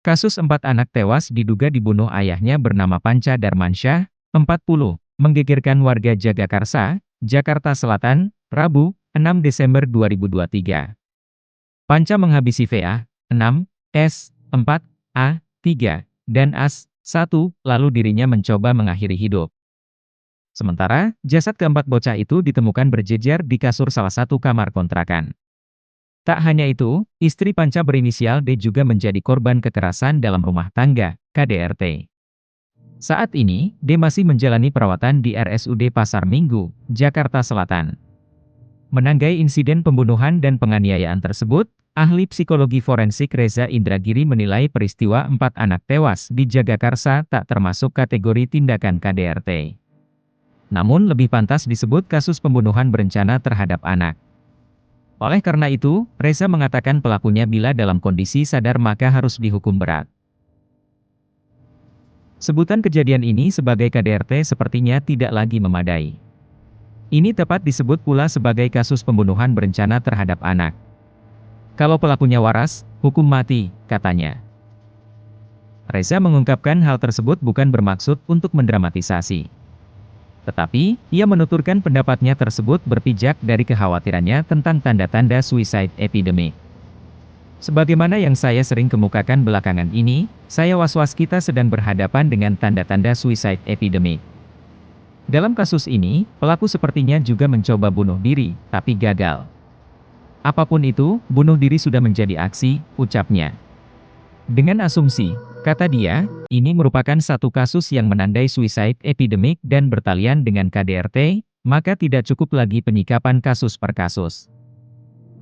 Kasus 4 anak tewas diduga dibunuh ayahnya bernama Panca Darmansyah, 40, menggegerkan warga Jagakarsa, Jakarta Selatan, Rabu, 6 Desember 2023. Panca menghabisi VA, 6, S, 4, A, 3, dan AS, 1, lalu dirinya mencoba mengakhiri hidup. Sementara, jasad keempat bocah itu ditemukan berjejer di kasur salah satu kamar kontrakan. Tak hanya itu, istri Panca berinisial D juga menjadi korban kekerasan dalam rumah tangga, KDRT. Saat ini, D masih menjalani perawatan di RSUD Pasar Minggu, Jakarta Selatan. Menanggai insiden pembunuhan dan penganiayaan tersebut, ahli psikologi forensik Reza Indragiri menilai peristiwa 4 anak tewas di Jagakarsa tak termasuk kategori tindakan KDRT. Namun lebih pantas disebut kasus pembunuhan berencana terhadap anak. Oleh karena itu, Reza mengatakan pelakunya bila dalam kondisi sadar maka harus dihukum berat. Sebutan kejadian ini sebagai KDRT sepertinya tidak lagi memadai. Ini tepat disebut pula sebagai kasus pembunuhan berencana terhadap anak. Kalau pelakunya waras, hukum mati, katanya. Reza mengungkapkan hal tersebut bukan bermaksud untuk mendramatisasi. Tetapi, ia menuturkan pendapatnya tersebut berpijak dari kekhawatirannya tentang tanda-tanda suicide epidemic. Sebagaimana yang saya sering kemukakan belakangan ini, saya was-was kita sedang berhadapan dengan tanda-tanda suicide epidemic. Dalam kasus ini, pelaku sepertinya juga mencoba bunuh diri, tapi gagal. Apapun itu, bunuh diri sudah menjadi aksi, ucapnya. Dengan asumsi, kata dia, ini merupakan satu kasus yang menandai suicide epidemic dan bertalian dengan KDRT, maka tidak cukup lagi penyikapan kasus per kasus.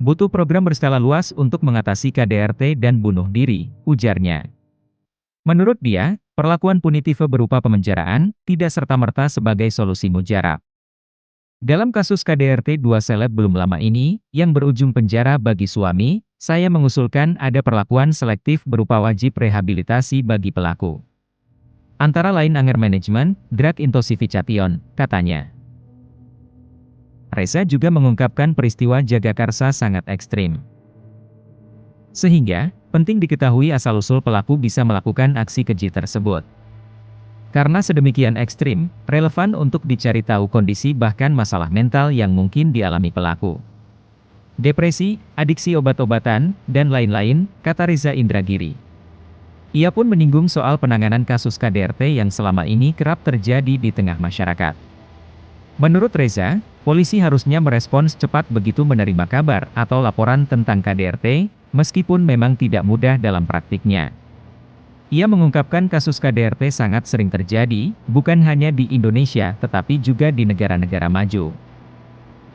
Butuh program berskala luas untuk mengatasi KDRT dan bunuh diri, ujarnya. Menurut dia, perlakuan punitif berupa pemenjaraan, tidak serta-merta sebagai solusi mujarab. Dalam kasus KDRT 2 seleb belum lama ini, yang berujung penjara bagi suami, saya mengusulkan ada perlakuan selektif berupa wajib rehabilitasi bagi pelaku. Antara lain anger management, drug intoxication, katanya. Reza juga mengungkapkan peristiwa Jagakarsa sangat ekstrim. Sehingga, penting diketahui asal-usul pelaku bisa melakukan aksi keji tersebut. Karena sedemikian ekstrim, relevan untuk dicari tahu kondisi bahkan masalah mental yang mungkin dialami pelaku. Depresi, adiksi obat-obatan, dan lain-lain, kata Reza Indragiri. Ia pun menyinggung soal penanganan kasus KDRT yang selama ini kerap terjadi di tengah masyarakat. Menurut Reza, polisi harusnya merespons cepat begitu menerima kabar atau laporan tentang KDRT, meskipun memang tidak mudah dalam praktiknya. Ia mengungkapkan kasus KDRT sangat sering terjadi, bukan hanya di Indonesia tetapi juga di negara-negara maju.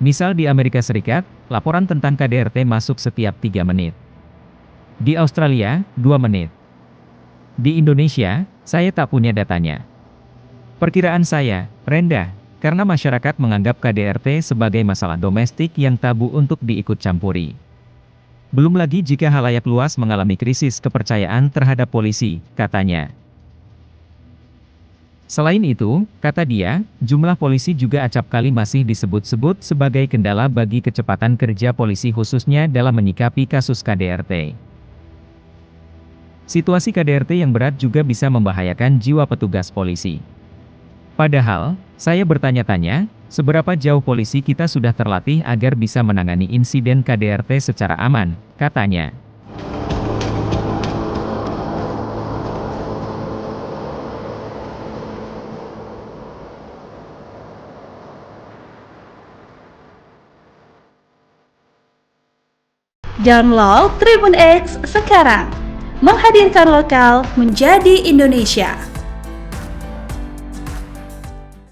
Misal di Amerika Serikat, laporan tentang KDRT masuk setiap 3 menit. Di Australia, 2 menit. Di Indonesia, saya tak punya datanya. Perkiraan saya, rendah, karena masyarakat menganggap KDRT sebagai masalah domestik yang tabu untuk diikut campuri. Belum lagi jika khalayak luas mengalami krisis kepercayaan terhadap polisi, katanya. Selain itu, kata dia, jumlah polisi juga acapkali masih disebut-sebut sebagai kendala bagi kecepatan kerja polisi khususnya dalam menyikapi kasus KDRT. Situasi KDRT yang berat juga bisa membahayakan jiwa petugas polisi. Padahal, saya bertanya-tanya, seberapa jauh polisi kita sudah terlatih agar bisa menangani insiden KDRT secara aman, katanya. Download Tribun X sekarang, menghadirkan lokal menjadi Indonesia.